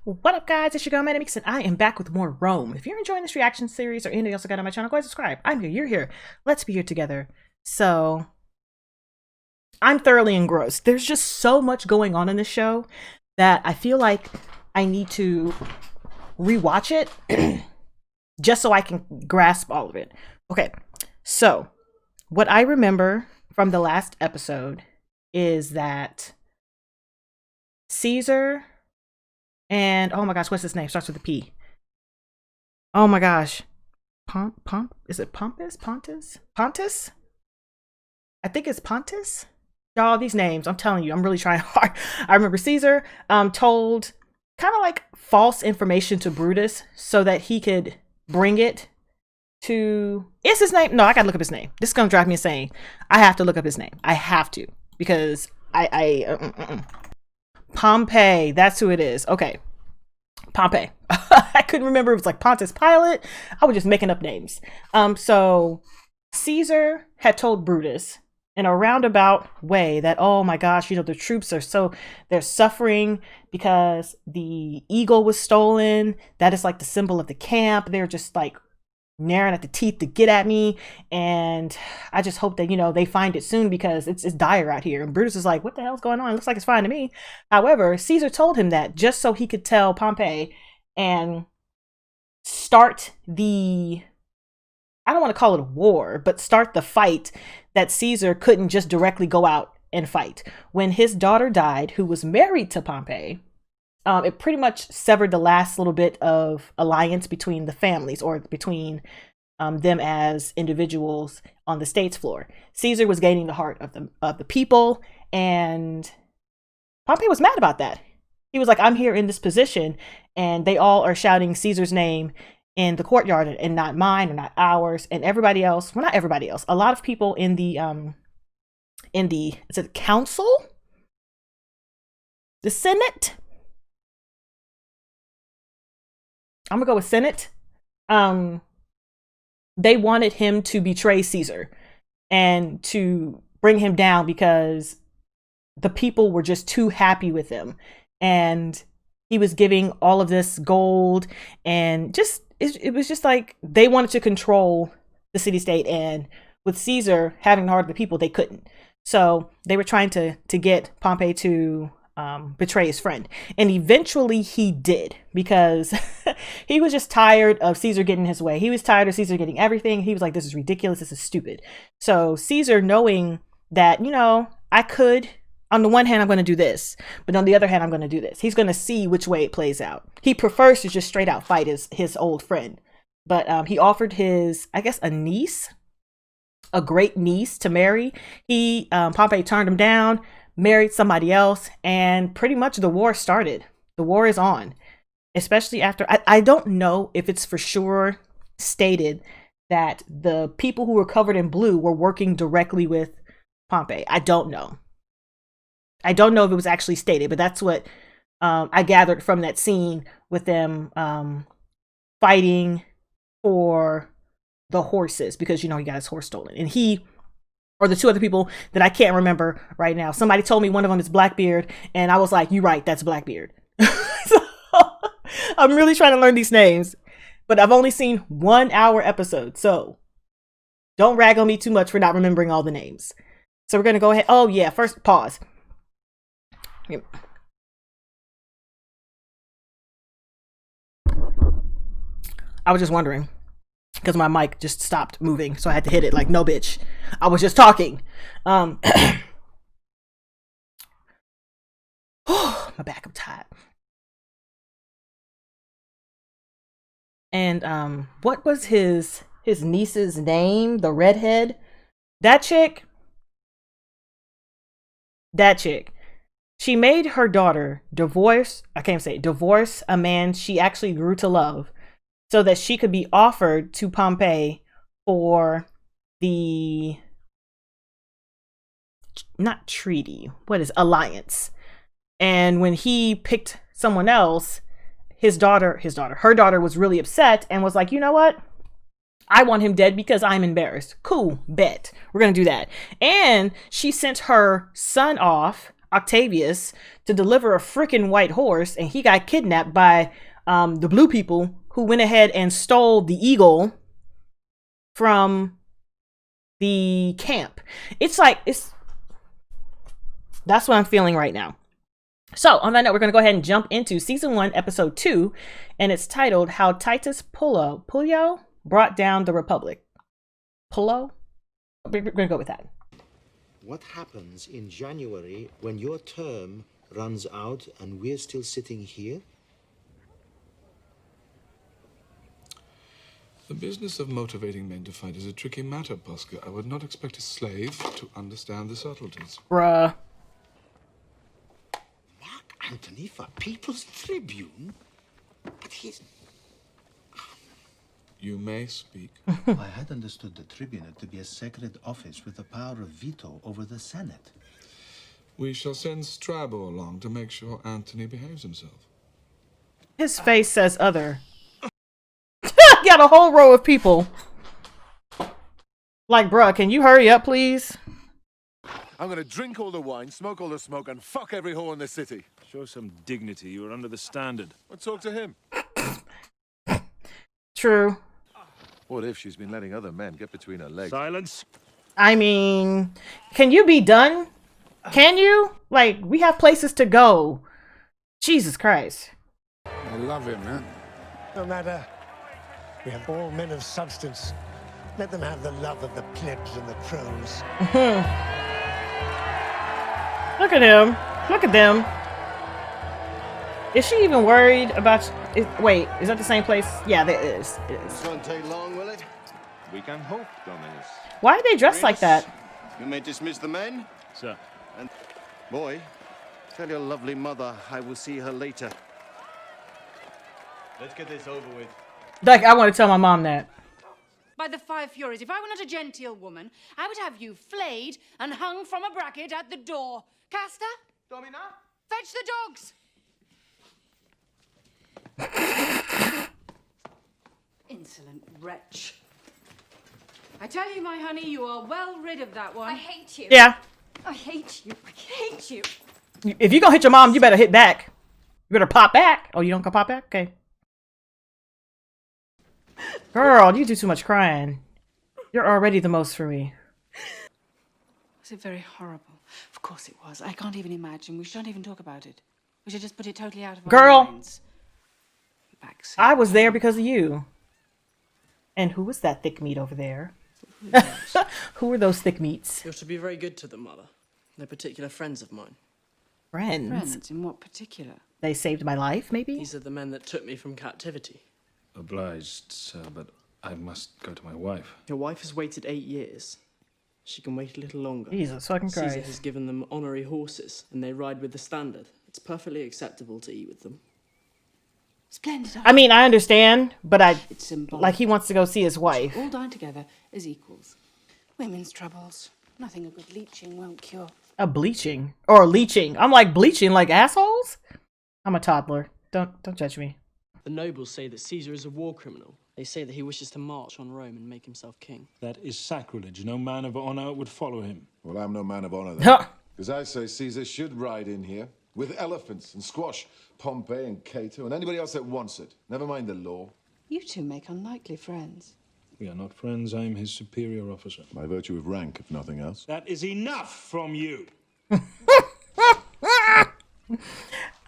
What up, guys? It's your girl ManicMeeks, and I am back with more Rome. If you're enjoying this reaction series or anything else I got on my channel, go ahead and subscribe. I'm here, you're here. Let's be here together. So, I'm thoroughly engrossed. There's just so much going on in this show that I feel like I need to rewatch it just so I can grasp all of it. Okay, so what I remember from the last episode is that Caesar and, oh my gosh, what's his name? Starts with a P. Oh my gosh. Is it Pompous? Pontus? I think it's Pontus. Y'all, these names, I'm telling you, I'm really trying hard. I remember Caesar told kind of like false information to Brutus so that he could bring it to, is his name? No, I gotta look up his name. This is gonna drive me insane. I have to look up his name. I have to, because Pompey, that's who it is. Okay, Pompey. I couldn't remember if it was like Pontius Pilate. I was just making up names. So Caesar had told Brutus in a roundabout way that, oh my gosh, you know, the troops are they're suffering because the eagle was stolen. That is like the symbol of the camp. They're just like gnawing at the teeth to get at me, and I just hope that, you know, they find it soon because it's dire out here. And Brutus is like, what the hell's going on? It looks like it's fine to me. However, Caesar told him that just so he could tell Pompey and start the, I don't want to call it a war, but start the fight that Caesar couldn't just directly go out and fight. When his daughter died, who was married to Pompey, it pretty much severed the last little bit of alliance between the families, or between them as individuals on the state's floor. Caesar was gaining the heart of the people, and Pompey was mad about that. He was like, I'm here in this position, and they all are shouting Caesar's name in the courtyard, and not mine, or not ours, and everybody else. Well, not everybody else. A lot of people in the is it council? The Senate? I'm gonna go with Senate. They wanted him to betray Caesar and to bring him down because the people were just too happy with him, and he was giving all of this gold, and just it was just like they wanted to control the city-state, and with Caesar having the heart of the people, they couldn't. So they were trying to get Pompey to betray his friend, and eventually he did, because he was just tired of Caesar getting his way. He was tired of Caesar getting everything. He was like, this is ridiculous, this is stupid. So Caesar, knowing that, you know, I could, on the one hand, I'm going to do this, but on the other hand, I'm going to do this. He's going to see which way it plays out. He prefers to just straight out fight his old friend, but he offered his, I guess, a great niece to marry. Pompey turned him down, married somebody else, and pretty much the war started. The war is on, especially after, I don't know if it's for sure stated that the people who were covered in blue were working directly with Pompey. I don't know if it was actually stated, but that's what I gathered from that scene with them fighting for the horses, because, you know, he got his horse stolen, and he, or the two other people that I can't remember right now. Somebody told me one of them is Blackbeard, and I was like, you're right, that's Blackbeard. So I'm really trying to learn these names, but I've only seen 1 hour episode, so don't rag on me too much for not remembering all the names. So we're gonna go ahead. Oh yeah, first pause. I was just wondering, because my mic just stopped moving, so I had to hit it like, no bitch, I was just talking. My back, I'm tired. And what was his niece's name? The redhead? That chick, she made her daughter divorce a man she actually grew to love, so that she could be offered to Pompey for the, not treaty, what is alliance. And when he picked someone else, her daughter was really upset and was like, you know what? I want him dead because I'm embarrassed. Cool, bet. We're gonna do that. And she sent her son off Octavius to deliver a freaking white horse, and he got kidnapped by the blue people who went ahead and stole the eagle from the camp. It's like, that's what I'm feeling right now. So on that note, we're going to go ahead and jump into season 1, episode 2, and it's titled How Titus Pullo Brought Down the Republic. Pullo? We're going to go with that. What happens in January when your term runs out and we're still sitting here? The business of motivating men to fight is a tricky matter, Posca. I would not expect a slave to understand the subtleties. Bruh. Mark Antony for People's Tribune? But he's... You may speak. I had understood the tribunate to be a sacred office with the power of veto over the Senate. We shall send Strabo along to make sure Antony behaves himself. His face says other. Got a whole row of people. Like, bruh, can you hurry up, please? I'm gonna drink all the wine, smoke all the smoke, and fuck every whore in the city. Show some dignity. You are under the standard. Let's talk to him. True. What if she's been letting other men get between her legs? Silence. I mean, can you be done? Can you? Like, we have places to go. Jesus Christ. I love him, huh? No matter. We have all men of substance. Let them have the love of the plebs and the trolls. Look at him. Look at them. Is she even worried about... wait, is that the same place? Yeah, there is. It is. This won't take long, will it? We can hope, Dominus. Why are they dressed like that? You may dismiss the men. Sir. And, boy, tell your lovely mother I will see her later. Let's get this over with. Like, I want to tell my mom that. By the five furies, if I were not a genteel woman, I would have you flayed and hung from a bracket at the door. Castor? Domina? Fetch the dogs! Insolent wretch. I tell you, my honey, you are well rid of that one. I hate you. Yeah. I hate you. I hate you. If you're gonna hit your mom, you better hit back. You better pop back. Oh, you don't gonna pop back? Okay. Girl, you do too much crying. You're already the most for me. Was it very horrible? Of course it was. I can't even imagine. We shan't even talk about it. We should just put it totally out of our minds. Backseat. I was there because of you. And who was that thick meat over there? Who were those thick meats? You're to be very good to them, Mother. They're particular friends of mine. Friends? Friends? In what particular? They saved my life, maybe? These are the men that took me from captivity. Obliged, sir, but I must go to my wife. Your wife has waited 8 years. She can wait a little longer. Jesus fucking Christ. Caesar has given them honorary horses, and they ride with the standard. It's perfectly acceptable to eat with them. Splendid. I mean, I understand, but it's symbolic. like he wants to go see his wife. All dine together as equals. Women's troubles. Nothing a good leeching won't cure. A bleaching or leeching. I'm like bleaching like assholes. I'm a toddler. Don't judge me. The nobles say that Caesar is a war criminal. They say that he wishes to march on Rome and make himself king. That is sacrilege. No man of honor would follow him. Well, I'm no man of honor then. Because I say Caesar should ride in here with elephants and squash Pompey and Cato and anybody else that wants it. Never mind the law. You two make unlikely friends. We are not friends. I am his superior officer. By virtue of rank, if nothing else. That is enough from you.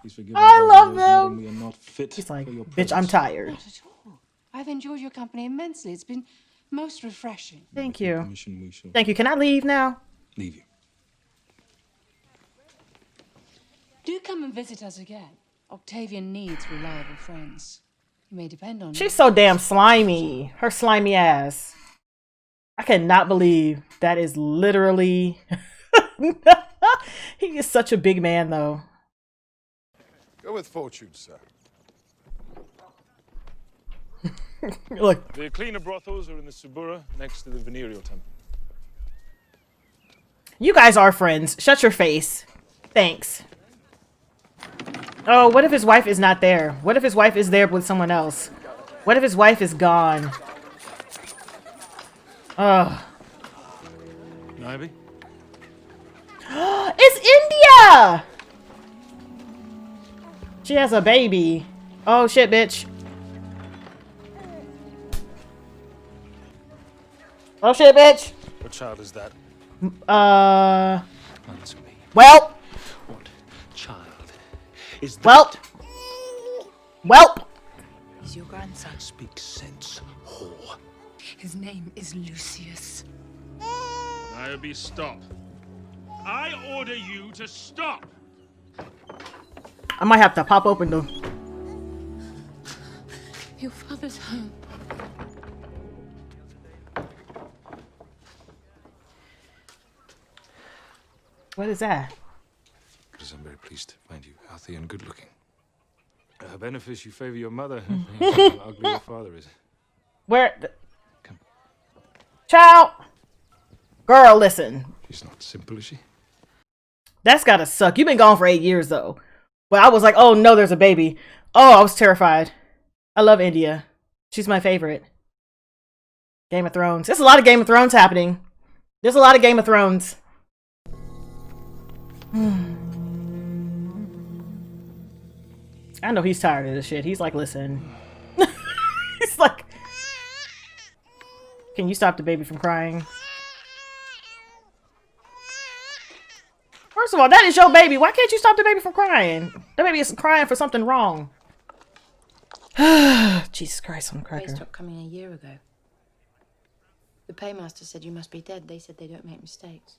Please forgive I love them. them. We are not fit. He's like, for your bitch, I'm tired. Not at all. I've enjoyed your company immensely. It's been most refreshing. Thank you. Permission, we shall Thank you. Can I leave now? leave you. Do come and visit us again. Octavian needs reliable friends. You may depend on She's so damn slimy. Her slimy ass. I cannot believe that is literally... He is such a big man, though. Go with fortune, sir. Look. The cleaner brothels are in the Subura next to the venereal temple. You guys are friends. Shut your face. Thanks. Oh, what if his wife is not there? What if his wife is there with someone else? What if his wife is gone? Ugh. Ivy? It's India! She has a baby. Oh shit, bitch. Oh shit, bitch. What child is that? Answer me. Welp. What child is that? Welp. He's your grandson. Speak sense, whore. His name is Lucius. Niobe, stop. I order you to stop. I might have to pop open the... Your father's home. What is that? Because I'm very pleased to find you healthy and good looking. Benefice, you favor your mother. How ugly your father is. Where? Come. Ciao. Girl, listen. She's not simple, is she? That's gotta suck. You've been gone for 8 years, though. But I was like, oh no, there's a baby. Oh, I was terrified. I love India. She's my favorite. Game of Thrones. There's a lot of Game of Thrones happening. There's a lot of Game of Thrones. I know he's tired of this shit. He's like, listen. He's like, can you stop the baby from crying? First of all, that is your baby. Why can't you stop the baby from crying? The baby is crying for something wrong. Jesus Christ, I'm a cracker. They stopped coming a year ago. The paymaster said you must be dead. They said they don't make mistakes.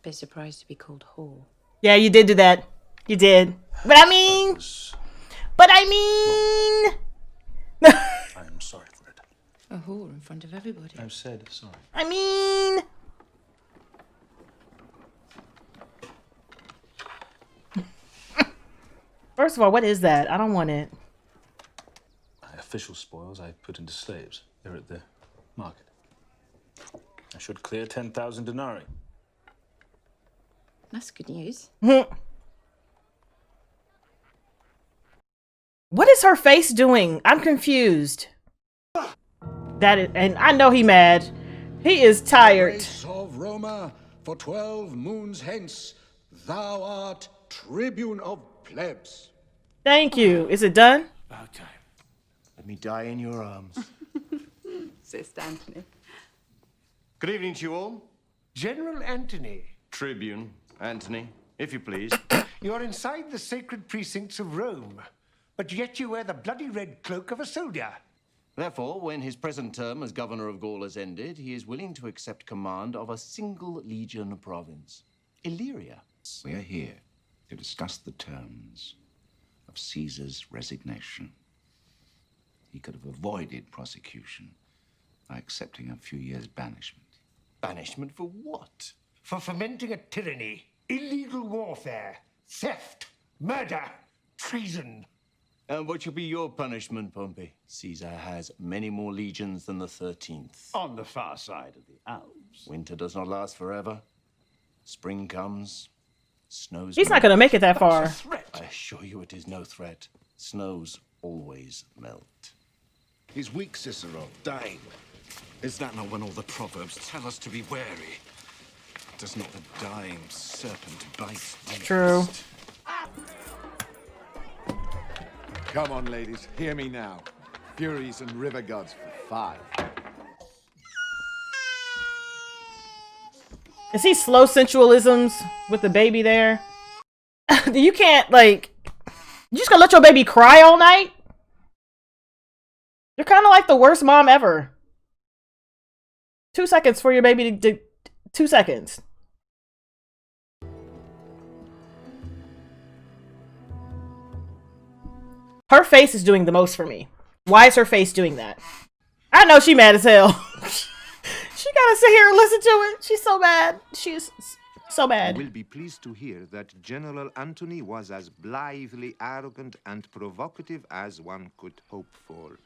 Bit surprised to be called whore. Yeah, you did do that. You did. But I mean... I'm sorry for it. A whore in front of everybody. I've said sorry. I mean... First of all, what is that? I don't want it. My official spoils I put into slaves. They're at the market. I should clear 10,000 denarii. That's good news. What is her face doing? I'm confused. That is, and I know he mad. He is tired. Race of Roma, for 12 moons hence, thou art tribune of plebs. Thank you. Is it done? Okay. Let me die in your arms. Sister Antony. Good evening to you all. General Antony. Tribune, Antony, if you please. You're inside the sacred precincts of Rome, but yet you wear the bloody red cloak of a soldier. Therefore, when his present term as governor of Gaul has ended, he is willing to accept command of a single legion province, Illyria. We are here to discuss the terms of Caesar's resignation. He could have avoided prosecution by accepting a few years' banishment. Banishment for what? For fomenting a tyranny, illegal warfare, theft, murder, treason. And what shall be your punishment, Pompey? Caesar has many more legions than the 13th. On the far side of the Alps. Winter does not last forever. Spring comes. Snows. He's not going to make it that far. I assure you it is no threat. Snows always melt. He's weak, Cicero, dying. Is that not when all the proverbs tell us to be wary? Does not the dying serpent bite? True. Come on, ladies, hear me now. Furies and river gods for 5. Is he slow sensualisms with the baby there? You can't, like... You just gonna let your baby cry all night? You're kind of like the worst mom ever. 2 seconds for your baby to 2 seconds. Her face is doing the most for me. Why is her face doing that? I know she mad as hell. She gotta sit here and listen to it. She's so mad. She's so mad. You will be pleased to hear that General Antony was as blithely arrogant and provocative as one could hope for.